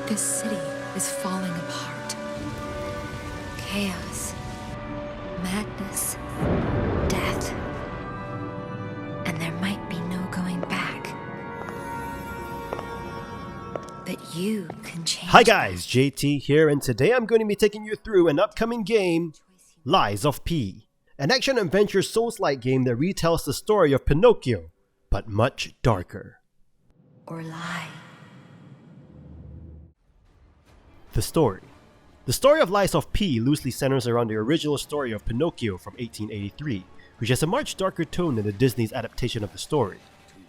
This city is falling apart. Chaos, madness, death. And there might be no going back. But you can change. Hi guys, JT here, and today I'm going to be taking you through an upcoming game, Lies of P. An action-adventure Souls-like game that retells the story of Pinocchio, but much darker. Or lie. The story. The story of Lies of P loosely centers around the original story of Pinocchio from 1883, which has a much darker tone than the Disney's adaptation of the story.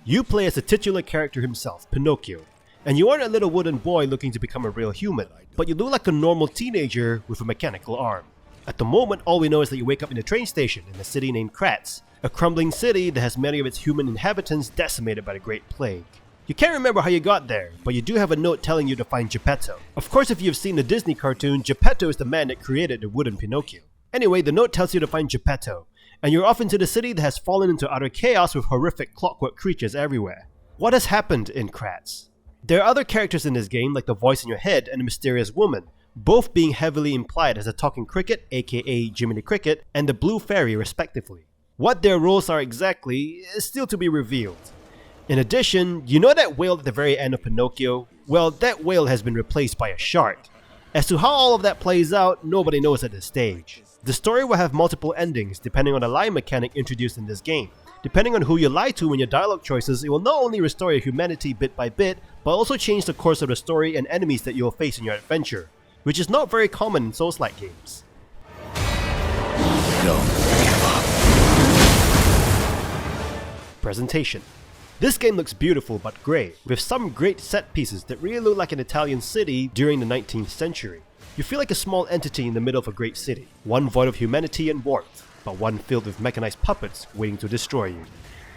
You play as the titular character himself, Pinocchio, and you aren't a little wooden boy looking to become a real human, but you look like a normal teenager with a mechanical arm. At the moment, all we know is that you wake up in a train station in a city named Kratz, a crumbling city that has many of its human inhabitants decimated by the Great Plague. You can't remember how you got there, but you do have a note telling you to find Geppetto. Of course, if you've seen the Disney cartoon, Geppetto is the man that created the wooden Pinocchio. Anyway, the note tells you to find Geppetto, and you're off into the city that has fallen into utter chaos with horrific clockwork creatures everywhere. What has happened in Kratz? There are other characters in this game, like the voice in your head and the mysterious woman, both being heavily implied as the talking cricket, aka Jiminy Cricket, and the blue fairy respectively. What their roles are exactly is still to be revealed. In addition, you know that whale at the very end of Pinocchio? Well, that whale has been replaced by a shark. As to how all of that plays out, nobody knows at this stage. The story will have multiple endings depending on the lie mechanic introduced in this game. Depending on who you lie to in your dialogue choices, it will not only restore your humanity bit by bit, but also change the course of the story and enemies that you will face in your adventure, which is not very common in Souls-like games. Don't give up. Presentation. This game looks beautiful but grey, with some great set pieces that really look like an Italian city during the 19th century. You feel like a small entity in the middle of a great city, one void of humanity and warmth, but one filled with mechanized puppets waiting to destroy you.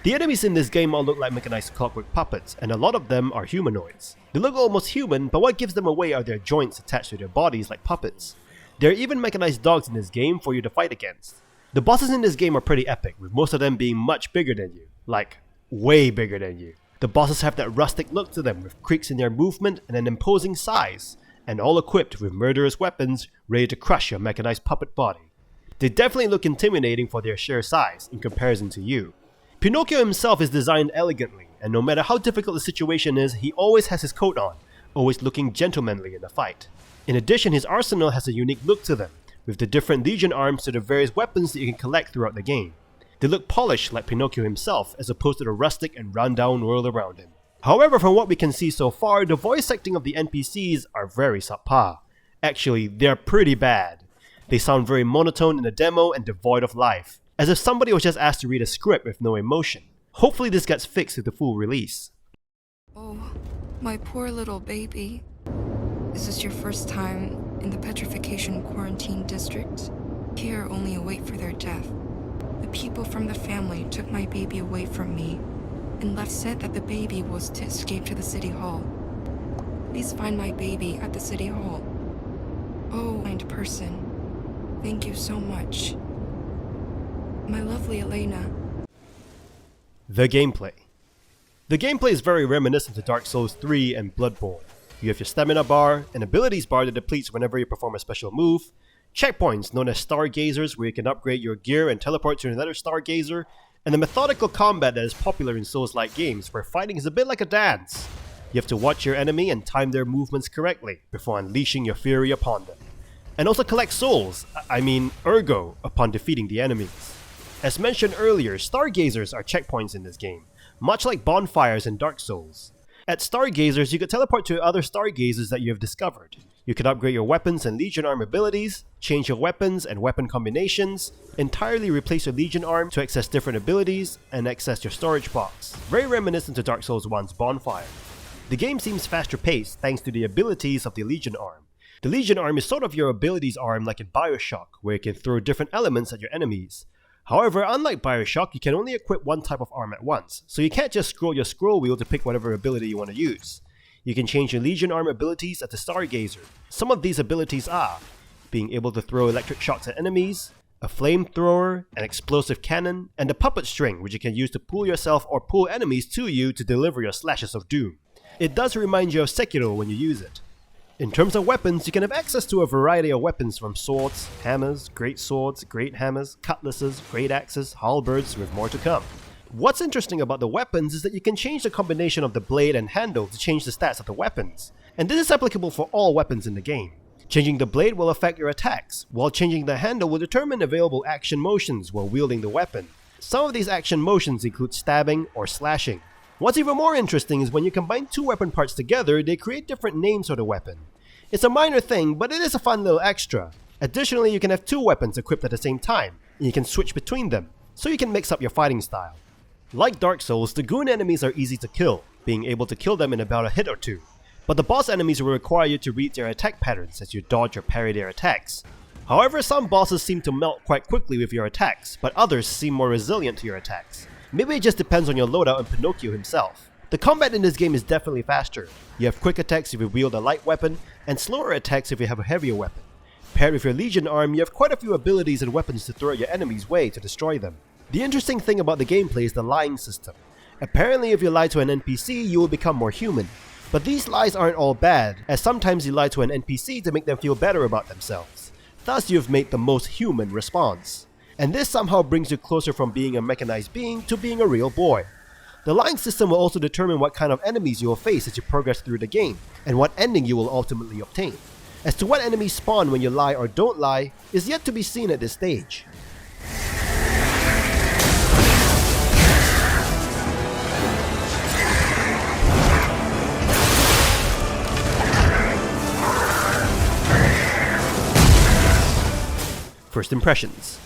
The enemies in this game all look like mechanized clockwork puppets, and a lot of them are humanoids. They look almost human, but what gives them away are their joints attached to their bodies like puppets. There are even mechanized dogs in this game for you to fight against. The bosses in this game are pretty epic, with most of them being much bigger than you, like way bigger than you. The bosses have that rustic look to them with creaks in their movement and an imposing size, and all equipped with murderous weapons ready to crush your mechanized puppet body. They definitely look intimidating for their sheer size in comparison to you. Pinocchio himself is designed elegantly, and no matter how difficult the situation is, he always has his coat on, always looking gentlemanly in the fight. In addition, his arsenal has a unique look to them, with the different Legion arms to the various weapons that you can collect throughout the game. They look polished like Pinocchio himself, as opposed to the rustic and run-down world around him. However, from what we can see so far, the voice acting of the NPCs are very subpar. Actually, they're pretty bad. They sound very monotone in the demo and devoid of life, as if somebody was just asked to read a script with no emotion. Hopefully this gets fixed with the full release. Oh, my poor little baby. Is this your first time in the petrification quarantine district? Here only await for their death. The people from the family took my baby away from me and said that the baby was to escape to the city hall. Please find my baby at the city hall. Oh, kind person. Thank you so much. My lovely Elena. The gameplay. The gameplay is very reminiscent to Dark Souls 3 and Bloodborne. You have your stamina bar, an abilities bar that depletes whenever you perform a special move, checkpoints known as stargazers where you can upgrade your gear and teleport to another stargazer, and the methodical combat that is popular in Souls-like games where fighting is a bit like a dance. You have to watch your enemy and time their movements correctly before unleashing your fury upon them. And also collect souls, ergo, upon defeating the enemies. As mentioned earlier, stargazers are checkpoints in this game, much like bonfires in Dark Souls. At stargazers, you can teleport to other stargazers that you have discovered. You can upgrade your weapons and Legion arm abilities, change your weapons and weapon combinations, entirely replace your Legion arm to access different abilities, and access your storage box. Very reminiscent to Dark Souls 1's bonfire. The game seems faster paced thanks to the abilities of the Legion arm. The Legion arm is sort of your abilities arm like in Bioshock, where you can throw different elements at your enemies. However, unlike Bioshock, you can only equip one type of arm at once, so you can't just scroll your scroll wheel to pick whatever ability you want to use. You can change your Legion arm abilities at the Stargazer. Some of these abilities are being able to throw electric shots at enemies, a flamethrower, an explosive cannon, and a puppet string which you can use to pull yourself or pull enemies to you to deliver your slashes of doom. It does remind you of Sekiro when you use it. In terms of weapons, you can have access to a variety of weapons from swords, hammers, great swords, great hammers, cutlasses, great axes, halberds, with more to come. What's interesting about the weapons is that you can change the combination of the blade and handle to change the stats of the weapons, and this is applicable for all weapons in the game. Changing the blade will affect your attacks, while changing the handle will determine available action motions while wielding the weapon. Some of these action motions include stabbing or slashing. What's even more interesting is when you combine two weapon parts together, they create different names for the weapon. It's a minor thing, but it is a fun little extra. Additionally, you can have two weapons equipped at the same time, and you can switch between them, so you can mix up your fighting style. Like Dark Souls, the goon enemies are easy to kill, being able to kill them in about a hit or two. But the boss enemies will require you to read their attack patterns as you dodge or parry their attacks. However, some bosses seem to melt quite quickly with your attacks, but others seem more resilient to your attacks. Maybe it just depends on your loadout and Pinocchio himself. The combat in this game is definitely faster. You have quick attacks if you wield a light weapon, and slower attacks if you have a heavier weapon. Paired with your Legion arm, you have quite a few abilities and weapons to throw at your enemy's way to destroy them. The interesting thing about the gameplay is the lying system. Apparently if you lie to an NPC, you will become more human. But these lies aren't all bad, as sometimes you lie to an NPC to make them feel better about themselves. Thus you've made the most human response. And this somehow brings you closer from being a mechanized being to being a real boy. The lying system will also determine what kind of enemies you will face as you progress through the game, and what ending you will ultimately obtain. As to what enemies spawn when you lie or don't lie, is yet to be seen at this stage. First impressions.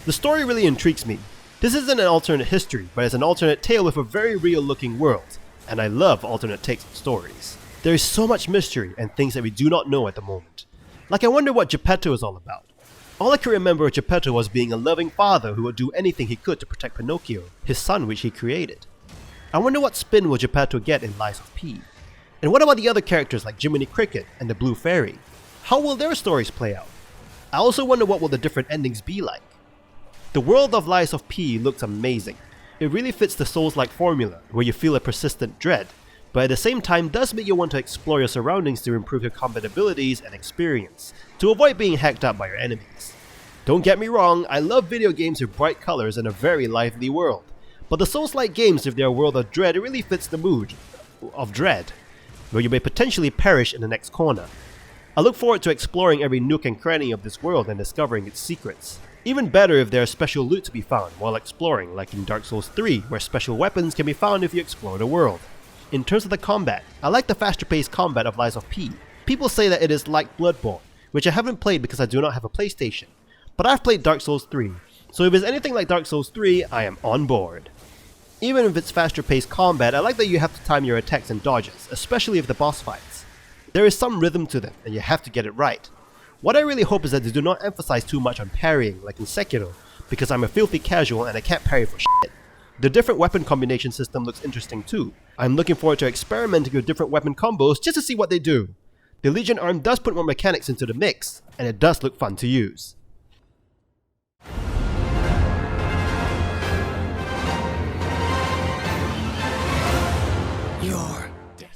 The story really intrigues me. This isn't an alternate history, but it's an alternate tale with a very real looking world, and I love alternate takes on stories. There is so much mystery and things that we do not know at the moment. Like I wonder what Geppetto is all about. All I can remember of Geppetto was being a loving father who would do anything he could to protect Pinocchio, his son which he created. I wonder what spin will Geppetto get in Lies of P? And what about the other characters like Jiminy Cricket and the Blue Fairy? How will their stories play out? I also wonder what will the different endings be like. The world of Lies of P looks amazing. It really fits the Souls-like formula, where you feel a persistent dread, but at the same time does make you want to explore your surroundings to improve your combat abilities and experience, to avoid being hacked up by your enemies. Don't get me wrong, I love video games with bright colors and a very lively world, but the Souls-like games with their world of dread really fits the mood of dread, where you may potentially perish in the next corner. I look forward to exploring every nook and cranny of this world and discovering its secrets. Even better if there is special loot to be found while exploring, like in Dark Souls 3, where special weapons can be found if you explore the world. In terms of the combat, I like the faster paced combat of Lies of P. People say that it is like Bloodborne, which I haven't played because I do not have a PlayStation. But I've played Dark Souls 3, so if it's anything like Dark Souls 3, I am on board. Even if it's faster paced combat, I like that you have to time your attacks and dodges, especially if the boss fights. There is some rhythm to them, and you have to get it right. What I really hope is that they do not emphasize too much on parrying, like in Sekiro, because I'm a filthy casual and I can't parry for shit. The different weapon combination system looks interesting too. I'm looking forward to experimenting with different weapon combos just to see what they do. The Legion arm does put more mechanics into the mix, and it does look fun to use.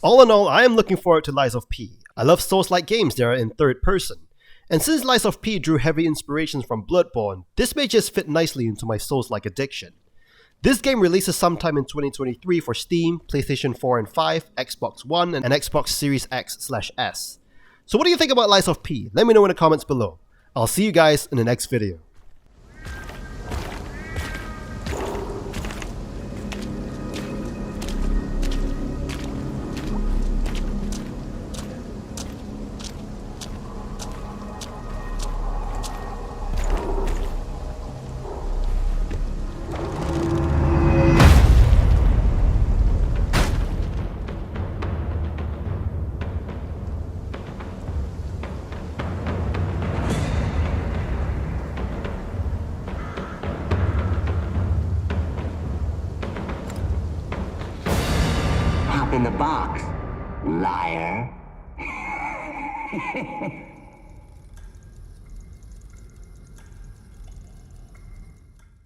All in all, I am looking forward to Lies of P. I love Souls-like games that are in third person. And since Lies of P drew heavy inspirations from Bloodborne, this may just fit nicely into my Souls-like addiction. This game releases sometime in 2023 for Steam, PlayStation 4 and 5, Xbox One, and Xbox Series X/S. So what do you think about Lies of P? Let me know in the comments below. I'll see you guys in the next video. In the box, liar.